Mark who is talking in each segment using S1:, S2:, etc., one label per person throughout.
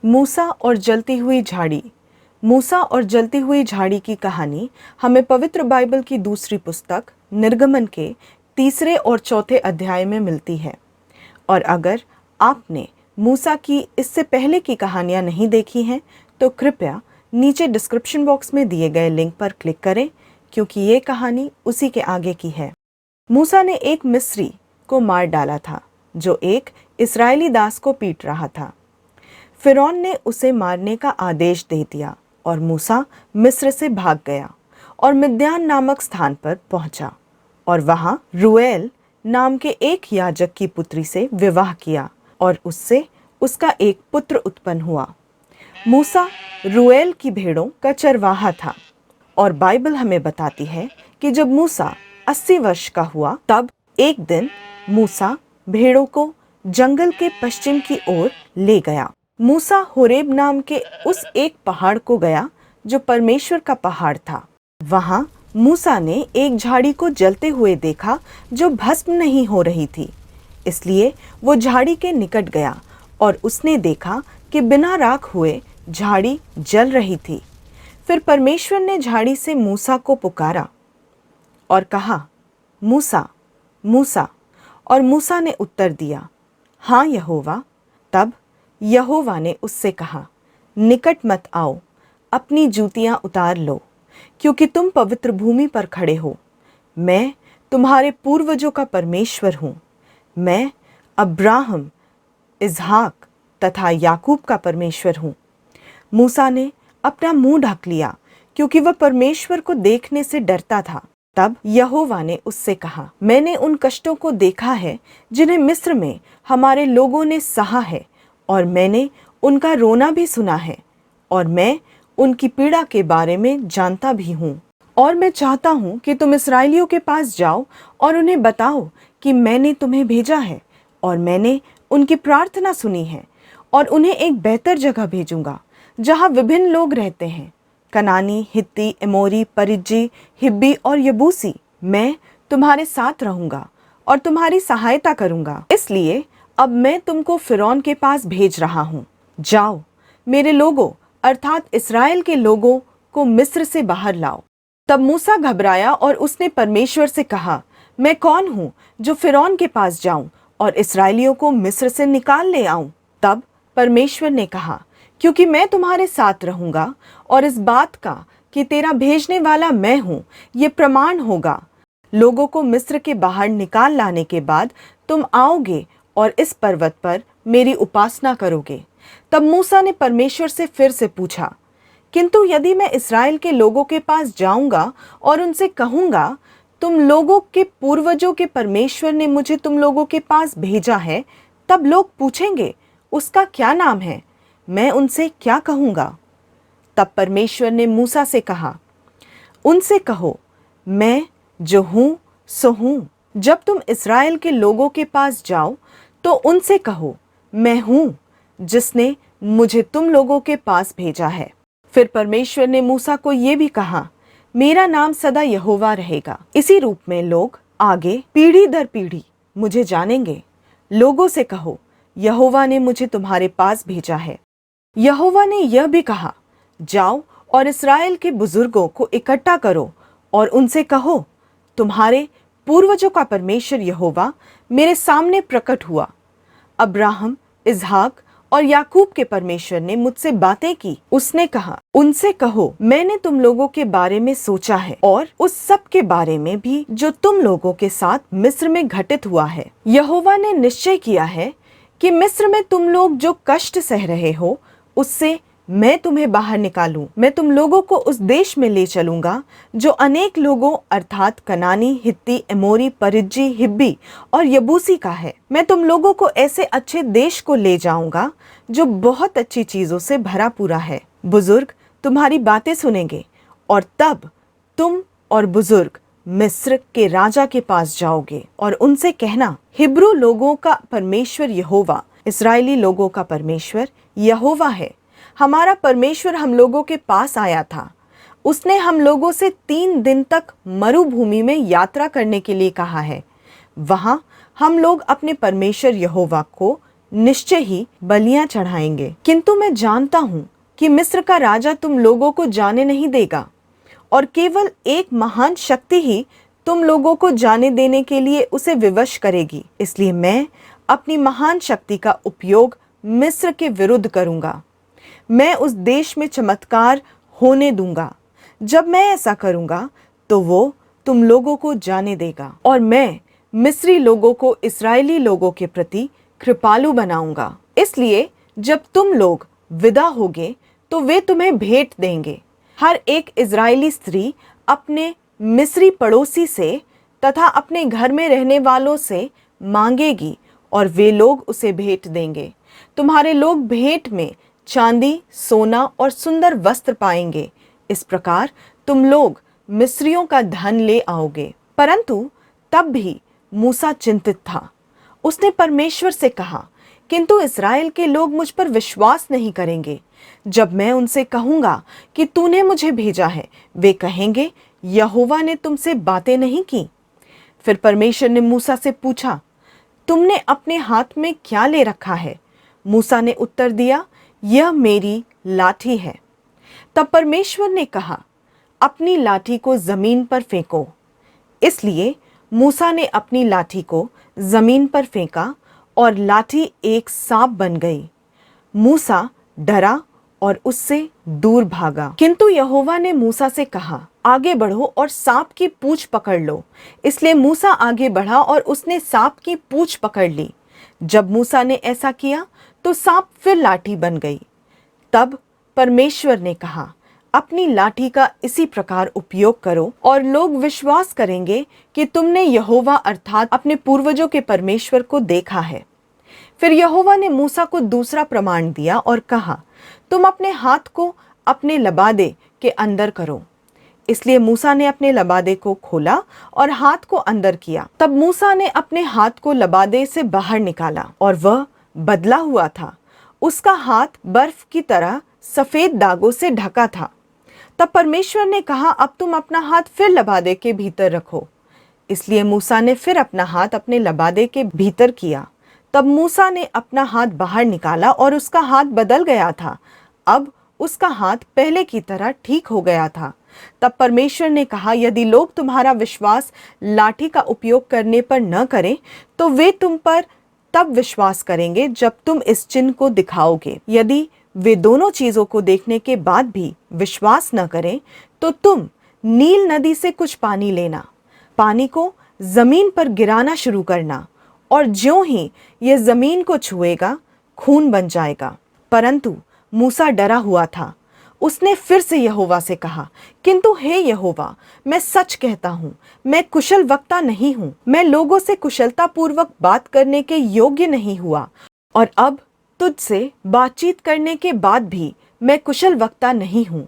S1: मूसा और जलती हुई झाड़ी। मूसा और जलती हुई झाड़ी की कहानी हमें पवित्र बाइबल की दूसरी पुस्तक निर्गमन के 3 और 4 अध्याय में मिलती है। और अगर आपने मूसा की इससे पहले की कहानियाँ नहीं देखी हैं तो कृपया नीचे डिस्क्रिप्शन बॉक्स में दिए गए लिंक पर क्लिक करें, क्योंकि ये कहानी उसी के आगे की है। मूसा ने एक मिस्री को मार डाला था जो एक इस्राएली दास को पीट रहा था। फिरौन ने उसे मारने का आदेश दे दिया और मूसा मिस्र से भाग गया और मिद्यान नामक स्थान पर पहुंचा और वहां रूएल नाम के एक याजक की पुत्री से विवाह किया और उससे उसका एक पुत्र उत्पन्न हुआ। मूसा रूएल की भेड़ों का चरवाहा था और बाइबल हमें बताती है कि जब मूसा 80 वर्ष का हुआ तब एक दिन मूसा भेड़ों को जंगल के पश्चिम की ओर ले गया। मूसा होरेब नाम के उस एक पहाड़ को गया जो परमेश्वर का पहाड़ था। वहां मूसा ने एक झाड़ी को जलते हुए देखा जो भस्म नहीं हो रही थी, इसलिए वो झाड़ी के निकट गया और उसने देखा कि बिना राख हुए झाड़ी जल रही थी। फिर परमेश्वर ने झाड़ी से मूसा को पुकारा और कहा, मूसा, मूसा। और मूसा ने उत्तर दिया, हाँ यहोवा। तब यहोवा ने उससे कहा, निकट मत आओ, अपनी जूतियां उतार लो, क्योंकि तुम पवित्र भूमि पर खड़े हो। मैं तुम्हारे पूर्वजों का परमेश्वर हूँ। मैं अब्राहम, इसहाक तथा याकूब का परमेश्वर हूँ। मूसा ने अपना मुंह ढक लिया क्योंकि वह परमेश्वर को देखने से डरता था। तब यहोवा ने उससे कहा, मैंने उन कष्टों को देखा है जिन्हें मिस्र में हमारे लोगों ने सहा है, और मैंने उनका रोना भी सुना है, और मैं उनकी पीड़ा के बारे में जानता भी हूँ। और मैं चाहता हूँ कि तुम इस्राएलियों के पास जाओ और उन्हें बताओ कि मैंने तुम्हें भेजा है और मैंने उनकी प्रार्थना सुनी है, और उन्हें एक बेहतर जगह भेजूंगा जहाँ विभिन्न लोग रहते हैं, कनानी, हित्ती, एमोरी, परिज्जी, हिब्बी और यबूसी। मैं तुम्हारे साथ रहूंगा और तुम्हारी सहायता करूंगा। इसलिए अब मैं तुमको फिरौन के पास भेज रहा हूँ। जाओ, मेरे लोगों अर्थात इस्राएल के लोगों को मिस्र से बाहर लाओ। तब मूसा घबराया और उसने परमेश्वर से कहा, मैं कौन हूँ जो फिरौन के पास जाऊं और इस्राएलियों को मिस्र से निकाल ले आऊं? तब परमेश्वर ने कहा, क्योंकि मैं तुम्हारे साथ रहूंगा और इस बात का कि तेरा भेजने वाला मैं हूँ ये प्रमाण होगा। लोगों को मिस्र के बाहर निकाल लाने के बाद तुम आओगे और इस पर्वत पर मेरी उपासना करोगे। तब मूसा ने परमेश्वर से फिर से पूछा, किंतु यदि मैं इस्राएल के लोगों के पास जाऊंगा और उनसे कहूंगा, तुम लोगों के पूर्वजों के परमेश्वर ने मुझे तुम लोगों के पास भेजा है, तब लोग पूछेंगे, उसका क्या नाम है? मैं उनसे क्या कहूंगा? तब परमेश्वर ने मूसा से कहा, उनसे कहो, मैं जो हूं सो हूं। जब तुम इस्राएल के लोगों के पास जाओ तो उनसे कहो, मैं हूं जिसने मुझे तुम लोगों के पास भेजा है। फिर परमेश्वर ने मूसा को ये भी कहा, मेरा नाम सदा यहोवा रहेगा। इसी रूप में लोग आगे पीढ़ी दर पीढ़ी मुझे जानेंगे। लोगों से कहो, यहोवा ने मुझे तुम्हारे पास भेजा है। यहोवा ने यह भी कहा, जाओ और इस्राएल के बुजुर्गों को इकट्ठा करो और उनसे कहो, तुम्हारे पूर्वजों का परमेश्वर यहोवा मेरे सामने प्रकट हुआ। अब्राहम, इसहाक और याकूब के परमेश्वर ने मुझसे बातें की। उसने कहा, उनसे कहो, मैंने तुम लोगों के बारे में सोचा है और उस सब के बारे में भी जो तुम लोगों के साथ मिस्र में घटित हुआ है। यहोवा ने निश्चय किया है कि मिस्र में तुम लोग जो कष्ट सह रहे हो उससे मैं तुम्हें बाहर निकालूं। मैं तुम लोगों को उस देश में ले चलूंगा जो अनेक लोगों अर्थात कनानी, हित्ती, एमोरी, परिज्जी, हिब्बी और यबूसी का है। मैं तुम लोगों को ऐसे अच्छे देश को ले जाऊंगा जो बहुत अच्छी चीजों से भरा पूरा है। बुजुर्ग तुम्हारी बातें सुनेंगे और तब तुम और बुजुर्ग मिस्र के राजा के पास जाओगे और उनसे कहना, हिब्रू लोगों का परमेश्वर यहोवा, इस्राएली लोगों का परमेश्वर यहोवा है। हमारा परमेश्वर हम लोगों के पास आया था। उसने हम लोगों से 3 दिन तक मरुभूमि में यात्रा करने के लिए कहा है। वहां हम लोग अपने परमेश्वर यहोवा को निश्चय ही बलियां चढ़ाएंगे। किंतु मैं जानता हूँ कि मिस्र का राजा तुम लोगों को जाने नहीं देगा, और केवल एक महान शक्ति ही तुम लोगों को जाने देने के लिए उसे विवश करेगी। इसलिए मैं अपनी महान शक्ति का उपयोग मिस्र के विरुद्ध करूंगा। मैं उस देश में चमत्कार होने दूंगा। जब मैं ऐसा करूंगा तो वो तुम लोगों को जाने देगा, और मैं मिस्री लोगों को इस्राएली लोगों के प्रति कृपालु बनाऊंगा। इसलिए जब तुम लोग विदा होगे तो वे तुम्हें भेंट देंगे। हर एक इजरायली स्त्री अपने मिस्री पड़ोसी से तथा अपने घर में रहने वालों से मांगेगी, और वे लोग उसे भेंट देंगे। तुम्हारे लोग भेंट में चांदी, सोना और सुंदर वस्त्र पाएंगे। इस प्रकार तुम लोग मिस्रियों का धन ले आओगे। परंतु तब भी मूसा चिंतित था। उसने परमेश्वर से कहा, किंतु इस्राएल के लोग मुझ पर विश्वास नहीं करेंगे। जब मैं उनसे कहूंगा कि तूने मुझे भेजा है, वे कहेंगे, यहोवा ने तुमसे बातें नहीं की। फिर परमेश्वर ने मूसा से पूछा, तुमने अपने हाथ में क्या ले रखा है? मूसा ने उत्तर दिया, यह मेरी लाठी है। तब परमेश्वर ने कहा, अपनी लाठी को जमीन पर फेंको। इसलिए मूसा ने अपनी लाठी को जमीन पर फेंका, और लाठी एक सांप बन गई। मूसा डरा और उससे दूर भागा। किंतु यहोवा ने मूसा से कहा, आगे बढ़ो और सांप की पूंछ पकड़ लो। इसलिए मूसा आगे बढ़ा और उसने सांप की पूंछ पकड़ ली। जब मूसा ने ऐसा किया तो सांप फिर लाठी बन गई। तब परमेश्वर ने कहा, अपनी लाठी का इसी प्रकार उपयोग करो, और लोग विश्वास करेंगे कि तुमने यहोवा अर्थात अपने पूर्वजों के परमेश्वर को देखा है। फिर यहोवा ने मूसा को दूसरा प्रमाण दिया और कहा, तुम अपने हाथ को अपने लबादे के अंदर करो। इसलिए मूसा ने अपने लबादे को खोला और हाथ को अंदर किया। तब मूसा ने अपने हाथ को लबादे से बाहर निकाला, और वह बदला हुआ था। उसका हाथ बर्फ की तरह सफेद दागों से ढका था। तब परमेश्वर ने कहा, अब तुम अपना हाथ फिर लबादे के भीतर रखो। इसलिए मूसा ने फिर अपना हाथ अपने लबादे के भीतर किया। तब मूसा ने अपना हाथ बाहर निकाला, और उसका हाथ बदल गया था। अब उसका हाथ पहले की तरह ठीक हो गया था। तब परमेश्वर ने कहा, यदि लोग तुम्हारा विश्वास लाठी का उपयोग करने पर न करें, तो वे तुम पर तब विश्वास करेंगे जब तुम इस चिन्ह को दिखाओगे। यदि वे दोनों चीजों को देखने के बाद भी विश्वास न करें, तो तुम नील नदी से कुछ पानी लेना, पानी को जमीन पर गिराना शुरू करना, और ज्यों ही यह जमीन को छुएगा, खून बन जाएगा। परंतु मूसा डरा हुआ था। उसने फिर से यहोवा से कहा, किंतु हे यहोवा, मैं सच कहता हूँ, मैं कुशल वक्ता नहीं हूँ। मैं लोगों से कुशलता पूर्वक बात करने के योग्य नहीं हुआ, और अब तुझसे बातचीत करने के बाद भी मैं कुशल वक्ता नहीं हूँ।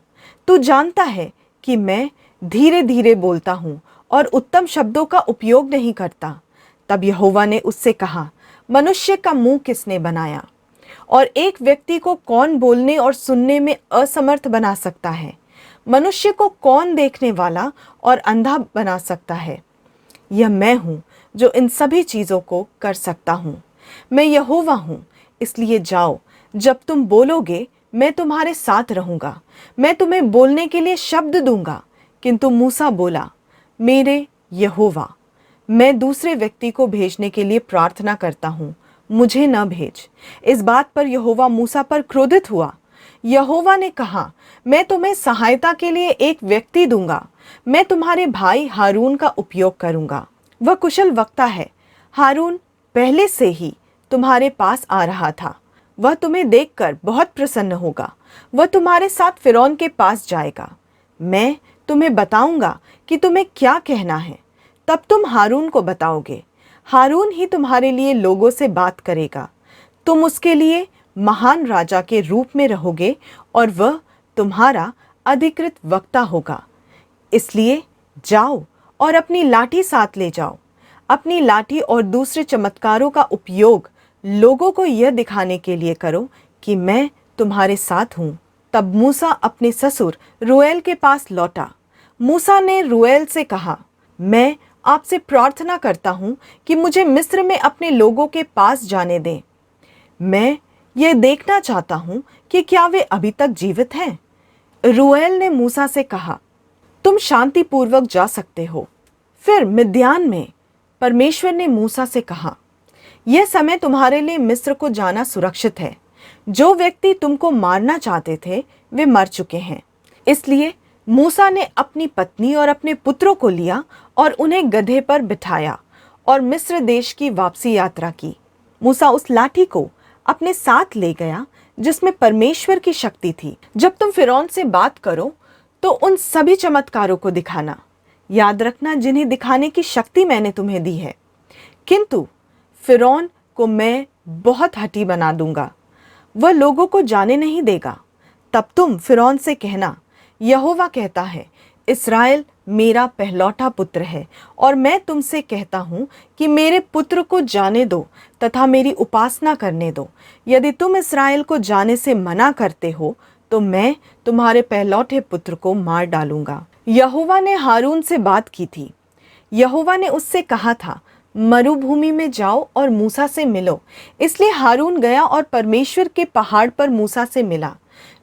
S1: तू जानता है कि मैं धीरे धीरे बोलता हूँ और उत्तम शब्दों का उपयोग नहीं करता। तब यहोवा ने उससे कहा, मनुष्य का मुंह किसने बनाया, और एक व्यक्ति को कौन बोलने और सुनने में असमर्थ बना सकता है? मनुष्य को कौन देखने वाला और अंधा बना सकता है? यह मैं हूँ जो इन सभी चीज़ों को कर सकता हूँ। मैं यहोवा हूँ। इसलिए जाओ, जब तुम बोलोगे मैं तुम्हारे साथ रहूँगा। मैं तुम्हें बोलने के लिए शब्द दूंगा। किंतु मूसा बोला, मेरे यहोवा, मैं दूसरे व्यक्ति को भेजने के लिए प्रार्थना करता हूँ, मुझे न भेज। इस बात पर यहोवा मूसा पर क्रोधित हुआ। यहोवा ने कहा, मैं तुम्हें सहायता के लिए एक व्यक्ति दूंगा। मैं तुम्हारे भाई हारून का उपयोग करूंगा। वह कुशल वक्ता है। हारून पहले से ही तुम्हारे पास आ रहा था। वह तुम्हें देखकर बहुत प्रसन्न होगा। वह तुम्हारे साथ फिरौन के पास जाएगा। मैं तुम्हें बताऊंगा कि तुम्हें क्या कहना है। तब तुम हारून को बताओगे। हारून ही तुम्हारे लिए लोगों से बात करेगा। तुम उसके लिए महान राजा के रूप में रहोगे, और वह तुम्हारा अधिकृत वक्ता होगा। इसलिए जाओ और अपनी लाठी साथ ले जाओ। अपनी लाठी और दूसरे चमत्कारों का उपयोग लोगों को यह दिखाने के लिए करो कि मैं तुम्हारे साथ हूँ। तब मूसा अपने ससुर रूएल के पास लौटा। मूसा ने रूएल से कहा, मैं आपसे प्रार्थना करता हूँ कि मुझे मिस्र में अपने लोगों के पास जाने दें। मैं ये देखना चाहता हूँ कि क्या वे अभी तक जीवित हैं। रूएल ने मूसा से कहा, तुम शांतिपूर्वक जा सकते हो। फिर मिद्यान में परमेश्वर ने मूसा से कहा, यह समय तुम्हारे लिए मिस्र को जाना सुरक्षित है। जो व्यक्ति तुमको मारना चाहते थे वे मर चुके हैं। इसलिए मूसा ने अपनी पत्नी और अपने पुत्रों को लिया और उन्हें गधे पर बिठाया और मिस्र देश की वापसी यात्रा की। मूसा उस लाठी को अपने साथ ले गया जिसमें परमेश्वर की शक्ति थी। जब तुम फिरौन से बात करो तो उन सभी चमत्कारों को दिखाना। याद रखना, जिन्हें दिखाने की शक्ति मैंने तुम्हें दी है। किंतु फिरौन को मैं बहुत हठी बना दूंगा, वह लोगों को जाने नहीं देगा। तब तुम फिरौन से कहना, यहोवा कहता है, इस्राएल मेरा पहलौठा पुत्र है और मैं तुमसे कहता हूँ कि मेरे पुत्र को जाने दो तथा मेरी उपासना करने दो। यदि तुम इस्राएल को जाने से मना करते हो तो मैं तुम्हारे पहलौठे पुत्र को मार डालूंगा। यहोवा ने हारून से बात की थी। यहोवा ने उससे कहा था, मरुभूमि में जाओ और मूसा से मिलो। इसलिए हारून गया और परमेश्वर के पहाड़ पर मूसा से मिला।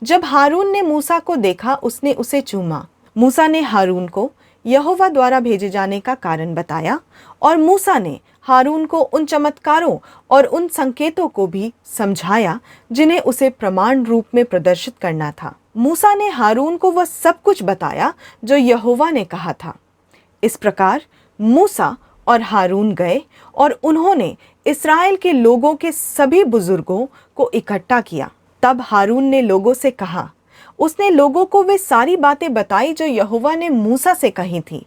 S1: जब हारून ने मूसा को देखा, उसने उसे चूमा। मूसा ने हारून को यहोवा द्वारा भेजे जाने का कारण बताया और मूसा ने हारून को उन चमत्कारों और उन संकेतों को भी समझाया जिन्हें उसे प्रमाण रूप में प्रदर्शित करना था। मूसा ने हारून को वह सब कुछ बताया जो यहोवा ने कहा था। इस प्रकार मूसा और हारून गए और उन्होंने इस्राएल के लोगों के सभी बुजुर्गों को इकट्ठा किया। तब हारून ने लोगों से कहा, उसने लोगों को वे सारी बातें बताई जो यहोवा ने मूसा से कही थी।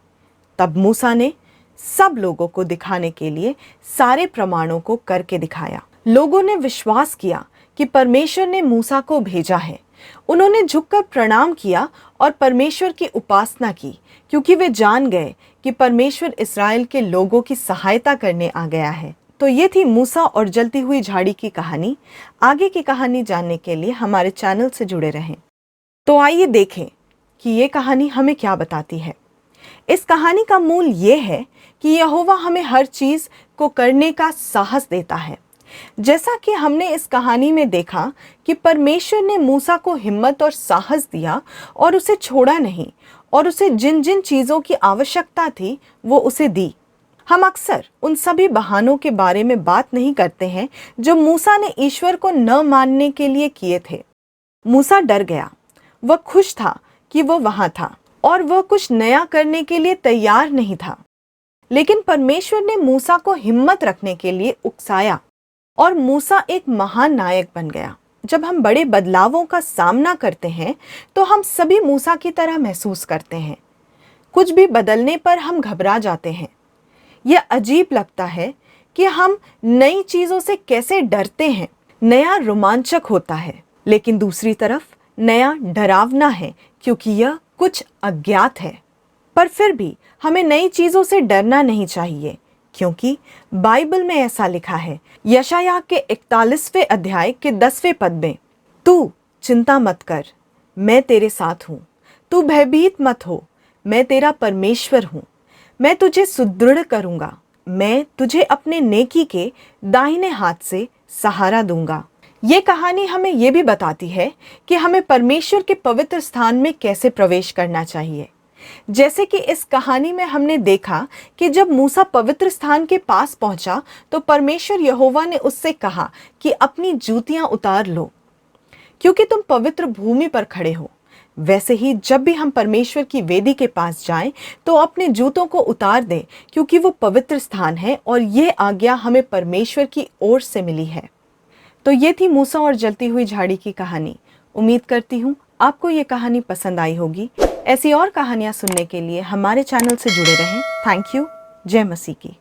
S1: तब मूसा ने सब लोगों को दिखाने के लिए सारे प्रमाणों को करके दिखाया। लोगों ने विश्वास किया कि परमेश्वर ने मूसा को भेजा है। उन्होंने झुककर प्रणाम किया और परमेश्वर की उपासना की, क्योंकि वे जान गए कि परमेश्वर इस्राएल के लोगों की सहायता करने आ गया है। तो ये थी मूसा और जलती हुई झाड़ी की कहानी। आगे की कहानी जानने के लिए हमारे चैनल से जुड़े रहें। तो आइए देखें कि ये कहानी हमें क्या बताती है। इस कहानी का मूल ये है कि यहोवा हमें हर चीज़ को करने का साहस देता है। जैसा कि हमने इस कहानी में देखा कि परमेश्वर ने मूसा को हिम्मत और साहस दिया और उसे छोड़ा नहीं, और उसे जिन जिन चीज़ों की आवश्यकता थी वो उसे दी। हम अक्सर उन सभी बहानों के बारे में बात नहीं करते हैं जो मूसा ने ईश्वर को न मानने के लिए किए थे। मूसा डर गया। वह खुश था कि वह वहां था और वह कुछ नया करने के लिए तैयार नहीं था। लेकिन परमेश्वर ने मूसा को हिम्मत रखने के लिए उकसाया और मूसा एक महान नायक बन गया। जब हम बड़े बदलावों का सामना करते हैं तो हम सभी मूसा की तरह महसूस करते हैं। कुछ भी बदलने पर हम घबरा जाते हैं। यह अजीब लगता है कि हम नई चीजों से कैसे डरते हैं। नया रोमांचक होता है, लेकिन दूसरी तरफ नया डरावना है क्योंकि यह कुछ अज्ञात है। पर फिर भी हमें नई चीजों से डरना नहीं चाहिए, क्योंकि बाइबल में ऐसा लिखा है, यशायाह के 41वें अध्याय के 10वें पद में, तू चिंता मत कर, मैं तेरे साथ हूँ। तू भयभीत मत हो, मैं तेरा परमेश्वर हूँ। मैं तुझे सुदृढ़ करूँगा। मैं तुझे अपने नेकी के दाहिने हाथ से सहारा दूंगा। ये कहानी हमें ये भी बताती है कि हमें परमेश्वर के पवित्र स्थान में कैसे प्रवेश करना चाहिए। जैसे कि इस कहानी में हमने देखा कि जब मूसा पवित्र स्थान के पास पहुंचा तो परमेश्वर यहोवा ने उससे कहा कि अपनी जूतियां उतार लो, क्योंकि तुम पवित्र भूमि पर खड़े हो। वैसे ही जब भी हम परमेश्वर की वेदी के पास जाएं तो अपने जूतों को उतार दें, क्योंकि वो पवित्र स्थान है और ये आज्ञा हमें परमेश्वर की ओर से मिली है। तो ये थी मूसा और जलती हुई झाड़ी की कहानी। उम्मीद करती हूँ आपको ये कहानी पसंद आई होगी। ऐसी और कहानियाँ सुनने के लिए हमारे चैनल से जुड़े रहें। Thank you. जय मसीह की।